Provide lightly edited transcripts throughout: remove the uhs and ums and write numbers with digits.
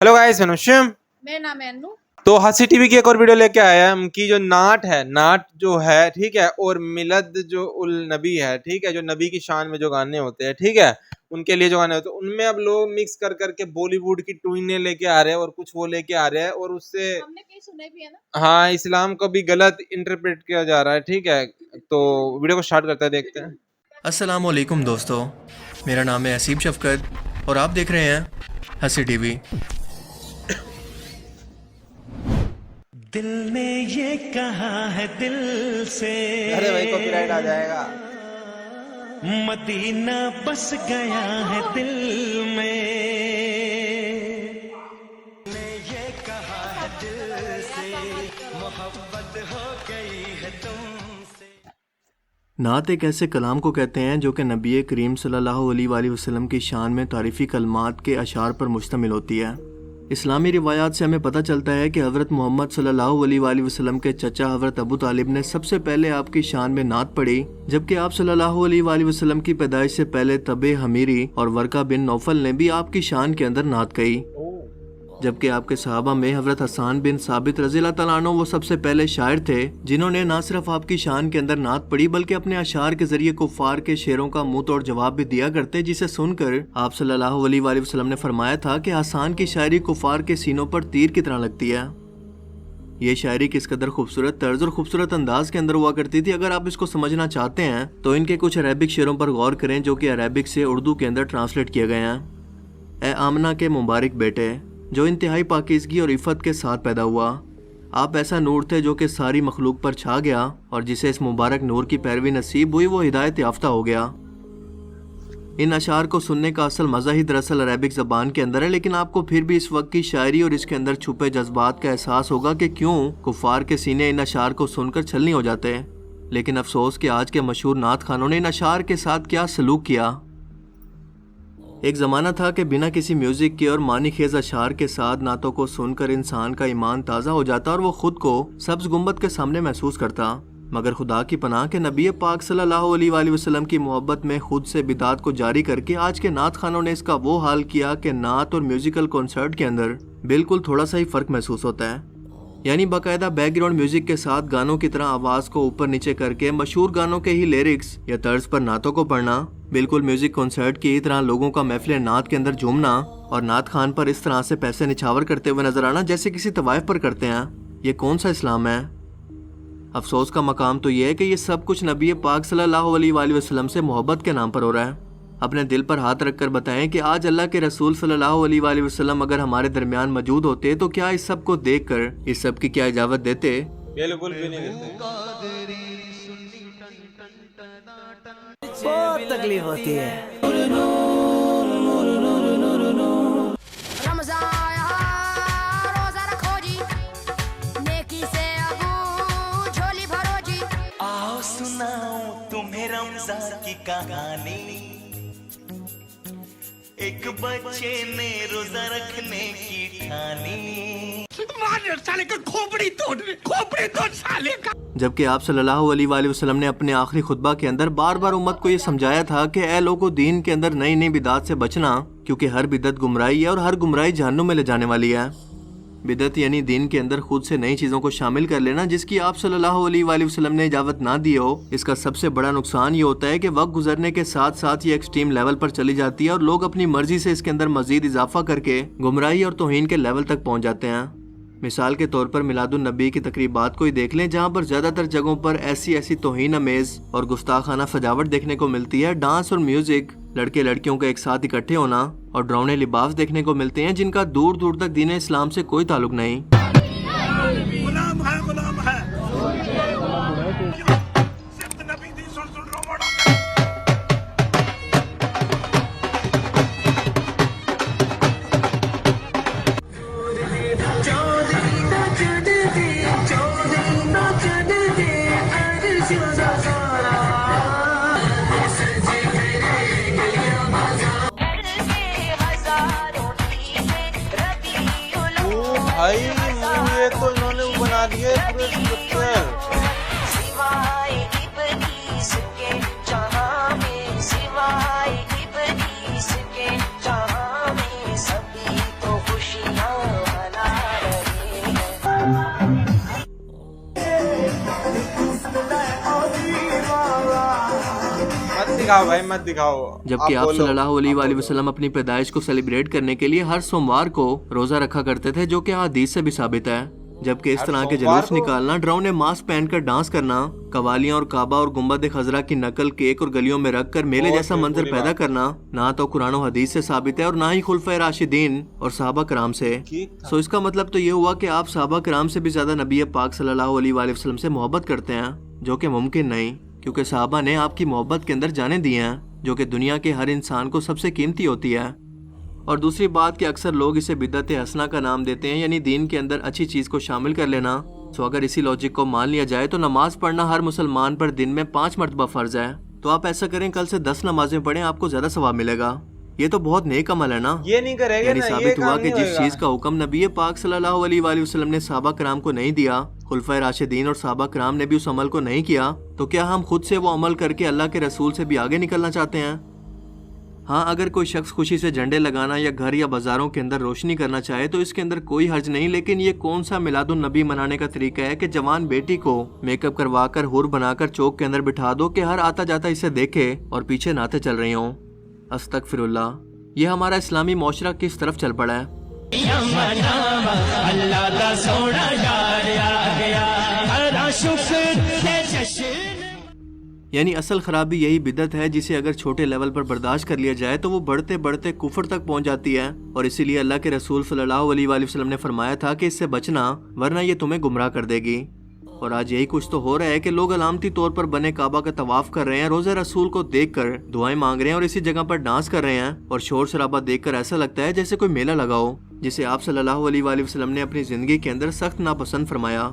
Hello guys, मैं नुशिम। मेरा नाम है अन्नू। तो हंसी टीवी की एक और वीडियो लेके आया हम की जो नाट है, नाट जो है, ठीक है, और मिलद जो उल नबी है, ठीक है, जो नबी की शान में जो गाने होते हैं, ठीक है, उनके लिए जो गाने होते हैं, उनमें अब लोग मिक्स कर करके बॉलीवुड की टूने लेके आ रहे हैं और कुछ वो लेके आ रहे हैं और उससे हमने कहीं सुने भी है ना। हाँ, इस्लाम को भी गलत इंटरप्रेट किया जा रहा है, ठीक है। तो वीडियो को स्टार्ट करते हैं, देखते हैं। अस्सलाम वालेकुम दोस्तों, मेरा नाम है हसीब शफकत और आप देख रहे हैं हंसी टीवी। दिल ने ये कहा है दिल से, अरे भाई, कॉपीराइट आ जाएगा। मदीना बस गया है दिल में। ने ये कहा है दिल से, मोहब्बत हो गई है तुमसे। नात एक ऐसे कलाम को कहते हैं जो कि नबी करीम सल्लल्लाहु अलैहि वसल्लम की शान में तारीफ़ी कलमात के अशार पर मुश्तमिल होती है। इस्लामी रिवायात से हमें पता चलता है कि हज़रत मोहम्मद सल्लल्लाहु अलैहि वसल्लम के चचा हज़रत अबू तालिब ने सबसे पहले आपकी शान में नात पढ़ी, जबकि आप सल्लल्लाहु अलैहि वसल्लम की पैदाइश से पहले तबे हमीरी और वर्का बिन नौफल ने भी आपकी शान के अंदर नात कही। जबकि आपके सहाबा में हज़रत हसन बिन साबित रज़ियल्लाहु तआला अन्हु वो सबसे पहले शायर थे जिन्होंने न सिर्फ आपकी शान के अंदर नात पढ़ी बल्कि अपने अशार के जरिए कुफ़ार के शेरों का मुंह तोड़ जवाब भी दिया करते, जिसे सुनकर आप सल्लल्लाहु अलैहि वसल्लम ने फरमाया था कि हसन की शायरी कुफ़ार के सीनों पर तीर की तरह लगती है। ये शायरी किस कदर खूबसूरत तर्ज और खूबसूरत अंदाज के अंदर हुआ करती थी, अगर आप इसको समझना चाहते हैं तो इनके कुछ अरेबिक शेरों पर गौर करें जो कि अरेबिक से उर्दू के अंदर ट्रांसलेट किए गए हैं। ए आमना के मुबारक बेटे, जो इंतहाई पाकीज़गी और इफ़्फ़त के साथ पैदा हुआ, आप ऐसा नूर थे जो कि सारी मखलूक पर छा गया और जिसे इस मुबारक नूर की पैरवी नसीब हुई वो हिदायत याफ्ता हो गया। इन अशार को सुनने का असल मज़ा ही दरअसल अरेबिक ज़बान के अंदर है, लेकिन आपको फिर भी इस वक्त की शायरी और इसके अंदर छुपे जज्बात का एहसास होगा कि क्यों कुफ़ार के सीने इन अशार को सुनकर छलनी हो जाते हैं। लेकिन अफसोस कि आज के मशहूर नात खानों ने इन अशार के साथ क्या सलूक किया। एक ज़माना था कि बिना किसी म्यूज़िक के और मानी खेज अशार के साथ नातों को सुनकर इंसान का ईमान ताज़ा हो जाता और वो ख़ुद को सब्ज़ गुंबद के सामने महसूस करता। मगर खुदा की पनाह के नबी पाक सल्लल्लाहु अलैहि वसल्लम की मोहब्बत में खुद से बिदात को जारी करके आज के नात खानों ने इसका वो हाल किया कि नात और म्यूज़िकल कॉन्सर्ट के अंदर बिल्कुल थोड़ा सा ही फ़र्क महसूस होता है। यानी बाकायदा बैकग्राउंड म्यूज़िक के साथ गानों की तरह आवाज़ को ऊपर नीचे करके मशहूर गानों के ही लिरिक्स या तर्ज पर नातों को पढ़ना, बिल्कुल म्यूजिक कॉन्सर्ट की तरह लोगों का महफिल नात के अंदर झूमना और नात खान पर इस तरह से पैसे निछावर करते हुए नजर आना जैसे किसी तवाइफ पर करते हैं, ये कौन सा इस्लाम है। अफसोस का मकाम तो ये है कि ये सब कुछ नबी पाक सल्लल्लाहु अलैहि वसल्लम से मोहब्बत के नाम पर हो रहा है। अपने दिल पर हाथ रखकर बताएं कि आज अल्लाह के रसूल सल्लल्लाहु अलैहि वसल्लम अगर हमारे दरमियान मौजूद होते तो क्या इस सब को देख कर इस सब की क्या इजाज़त देते? बिल्कुल भी नहीं देते। बहुत तकलीफ होती है। आओ सुनाऊं तुम्हें रमजान की कहानी। एक बच्चे ने रोजा रखने की ठानी। साले का खोपड़ी तोड़ साले का। जबकि आप सल्लल्लाहु अलैहि वसल्लम ने अपने आखिरी खुतबा के अंदर बार बार उम्मत को ये समझाया था कि ए लोगों, दीन के अंदर नई नई बिदात से बचना, क्योंकि हर बिदत गुमराही है और हर गुमराही जहन्नुम में ले जाने वाली है। बिदत यानी दीन के अंदर खुद से नई चीज़ों को शामिल कर लेना जिसकी आप सल्लल्लाहु अलैहि वसल्लम ने इजाज़त ना दी हो। इसका सबसे बड़ा नुकसान ये होता है कि वक्त गुजरने के साथ साथ ये एक्सट्रीम लेवल पर चली जाती है और लोग अपनी मर्जी से इसके अंदर मजीद इजाफा करके गुमराही और तौहीन के लेवल तक पहुँच जाते हैं। मिसाल के तौर पर मिलादुन नबी की तकरीबात को ही देख लें, जहाँ पर ज़्यादातर जगहों पर ऐसी तौहीन अमेज़ और गुस्ताखाना सजावट देखने को मिलती है। डांस और म्यूज़िक, लड़के लड़कियों का एक साथ इकट्ठे होना और डरावने लिबास देखने को मिलते हैं जिनका दूर दूर तक दीन इस्लाम से कोई ताल्लुक नहीं। गुलाम है। भाई, ये तो इन्होंने वो बना दिए पूरे स्ट्रक्चर। सिवाय इब्लीस के जहां में, सिवाय इब्लीस के जहां में सभी तो खुशियां दिखाओ भाई, मत दिखाओ। जबकि आप बोलो, सल्लल्लाहु अलैहि आप बोलो। वसल्लम अपनी पैदाइश को सेलिब्रेट करने के लिए हर सोमवार को रोजा रखा करते थे, जो कि हदीस से भी साबित है। जबकि इस हर तरह के सोमवार जुलूस को? निकालना, डरावने मास्क पहनकर डांस करना, कवालियां और काबा और गुम्बद खजरा की नकल केक और गलियों में रखकर मेले बहुत जैसा मंजर बुरी पैदा बात। करना ना तो कुरान और हदीस से साबित है और ना ही खुलफाए राशिदीन और सहाबा कराम से। ठीक था। सो इसका मतलब तो ये हुआ कि आप सहाबा कराम से भी ज्यादा नबी पाक सल्लल्लाहु अलैहि वसल्लम से मोहब्बत करते हैं, जो कि मुमकिन नहीं, क्योंकि सहाबा ने आपकी मोहब्बत के अंदर जाने दिए हैं, जो कि दुनिया के हर इंसान को सबसे कीमती होती है। और दूसरी बात कि अक्सर लोग इसे बिदअत हसना का नाम देते हैं, यानी दीन के अंदर अच्छी चीज को शामिल कर लेना। तो अगर इसी लॉजिक को मान लिया जाए तो नमाज पढ़ना हर मुसलमान पर दिन में 5 मरतबा फर्ज है। तो आप ऐसा करें, कल से 10 नमाजें पढ़ें, आपको ज्यादा सवाब मिलेगा। ये तो बहुत नेक अमल है ना। ये नहीं करेंगे यानी ना, ये साबित हुआ काम कि नहीं जिस होएगा। चीज का हुक्म नबी पाक सल्लल्लाहु अलैहि वसल्लम ने सहाबा कराम को नहीं दिया, खुलफाए राशिदीन और सहाबा कराम ने भी उस अमल को नहीं किया, तो क्या हम खुद से वो अमल करके अल्लाह के रसूल से भी आगे निकलना चाहते हैं? हाँ, अगर कोई शख्स खुशी से झंडे लगाना या घर या बाजारों के अंदर रोशनी करना चाहे तो इसके अंदर कोई हर्ज नहीं, लेकिन ये कौन सा मिलादुन नबी मनाने का तरीका है कि जवान बेटी को मेकअप करवाकर हुर बनाकर चौक के अंदर बिठा दो कि हर आता जाता इसे देखे और पीछे नाते चल रही हों। अस्तगफिरुल्लाह, ये हमारा इस्लामी माशरा किस तरफ चल पड़ा है। यानी असल खराबी यही बिदत है, जिसे अगर छोटे लेवल पर बर्दाश्त कर लिया जाए तो वो बढ़ते बढ़ते कुफर तक पहुंच जाती है। और इसीलिए अल्लाह के रसूल सल्लल्लाहु अलैहि वसल्लम ने फरमाया था कि इससे बचना, वरना ये तुम्हें गुमराह कर देगी। और आज यही कुछ तो हो रहा है कि लोग अलामती तौर पर बने काबा का तवाफ कर रहे हैं, रोज़े रसूल को देखकर दुआएं मांग रहे हैं और इसी जगह पर डांस कर रहे हैं, और शोर शराबा देखकर ऐसा लगता है जैसे कोई मेला लगा हो, जिसे आप सल्लल्लाहु अलैहि वसल्लम ने अपनी जिंदगी के अंदर सख्त नापसंद फरमाया।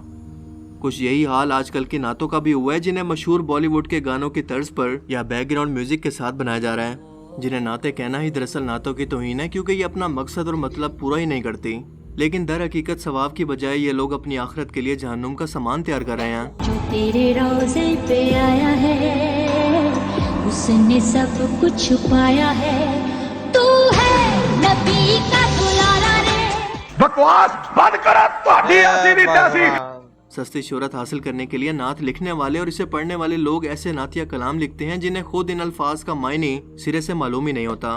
कुछ यही हाल आजकल की नातों का भी हुआ है, जिन्हें मशहूर बॉलीवुड के गानों की तर्ज पर या बैकग्राउंड म्यूजिक के साथ बनाया जा रहा है, जिन्हें नाते कहना ही दरअसल नातों की तौहीन है, क्योंकि ये अपना मकसद और मतलब पूरा ही नहीं करती। लेकिन दर हकीकत सवाब की बजाय ये लोग अपनी आखिरत के लिए जहन्नुम का सामान तैयार कर रहे हैं। जो तेरे रोज़े पे आया है उसने सब कुछ पाया है, तू है नबी का दुलारा रे। बकवास बंद करो, ਤੁਹਾਡੀ ऐसी नहीं तैसी। सस्ती शोहरत हासिल करने के लिए नात लिखने वाले और इसे पढ़ने वाले लोग ऐसे नातिया कलाम लिखते हैं जिन्हें खुद इन अल्फाज का मायने सिरे से मालूम ही नहीं होता।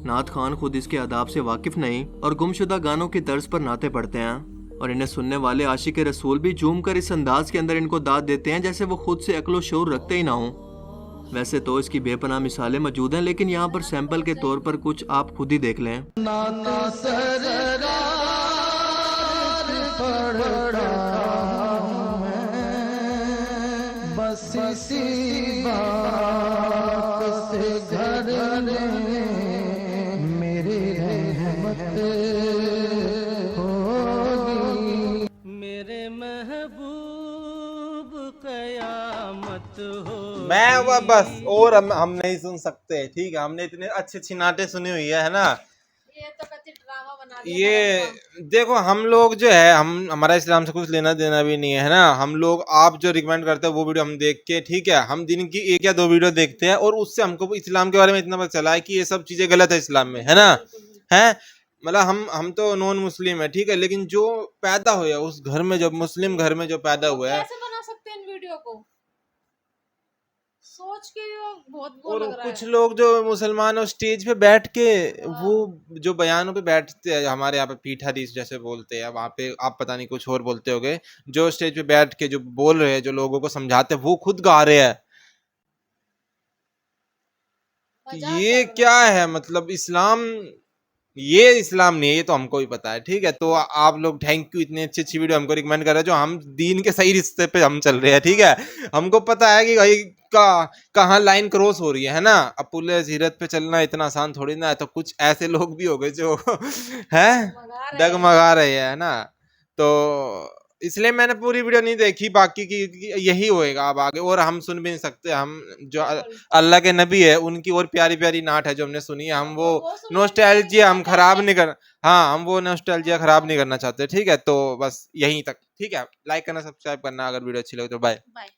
नात खान खुद इसके आदाब से वाकिफ नहीं और गुमशुदा गानों की तर्ज पर नाते पढ़ते हैं, और इन्हें सुनने वाले आशिक रसूल भी झूम कर इस अंदाज के अंदर इनको दाद देते हैं जैसे वो खुद से अक्लो शऊर रखते ही ना हो। वैसे तो इसकी बेपनाह मिसालें मौजूद हैं, लेकिन यहाँ पर सैंपल के तौर पर कुछ आप खुद ही देख लें। मेरे महबूब कयामत हो। मैं बस और हम नहीं सुन सकते, ठीक है। हमने इतने अच्छी अच्छी नाटे सुनी हुई है ना। ये तो कच्ची ड्रामा बना दिया ये देखो, हम लोग जो है, हमारा इस्लाम से कुछ लेना देना भी नहीं है ना। हम लोग आप जो रिकमेंड करते हैं वो वीडियो हम देख के, ठीक है, हम दिन की 1 या 2 वीडियो देखते हैं और उससे हमको इस्लाम के बारे में इतना पता चला है कि ये सब चीजें गलत है इस्लाम में, है ना। है मतलब हम तो नॉन मुस्लिम है, ठीक है, लेकिन जो पैदा हुआ है उस घर में, जो मुस्लिम घर में जो पैदा हुआ है, कैसे बना सकते हैं इन वीडियो को, सोच के बहुत वो और लग रहा कुछ है। लोग जो मुसलमान हो स्टेज पे बैठ के वो जो बयानों पे बैठते हैं, हमारे यहाँ पे पीठ हदीस जैसे बोलते हैं, वहाँ पे आप पता नहीं कुछ और बोलते होगे, जो स्टेज पे बैठ के जो बोल रहे हैं, जो लोगों को समझाते हैं, वो खुद गा रहे हैं। मजाक ये कर क्या है? मतलब इस्लाम, ये इस्लाम नहीं है, ये तो हमको भी पता है, ठीक है। तो आप लोग थैंक यू, इतनी अच्छी अच्छी वीडियो हमको रिकमेंड कर रहे हो, जो हम दीन के सही रिश्ते पे हम चल रहे हैं, ठीक है। हमको पता है कि भाई कहाँ लाइन क्रॉस हो रही है ना। अब पुल सीरत पे चलना इतना आसान थोड़ी ना है। तो कुछ ऐसे लोग भी हो गए जो है डगमगा रहे हैं ना। तो इसलिए मैंने पूरी वीडियो नहीं देखी, बाकी की यही होएगा अब आगे, और हम सुन भी नहीं सकते। हम जो अल्लाह के नबी है उनकी और प्यारी प्यारी नाट है जो हमने सुनी है, हम वो नॉस्टैल्जिया हम खराब नहीं कर, हाँ, हम वो नॉस्टैल्जिया खराब नहीं करना चाहते, ठीक है। तो बस यहीं तक, ठीक है। लाइक करना, सब्सक्राइब करना, अगर वीडियो अच्छी लगे तो बाय। बाय।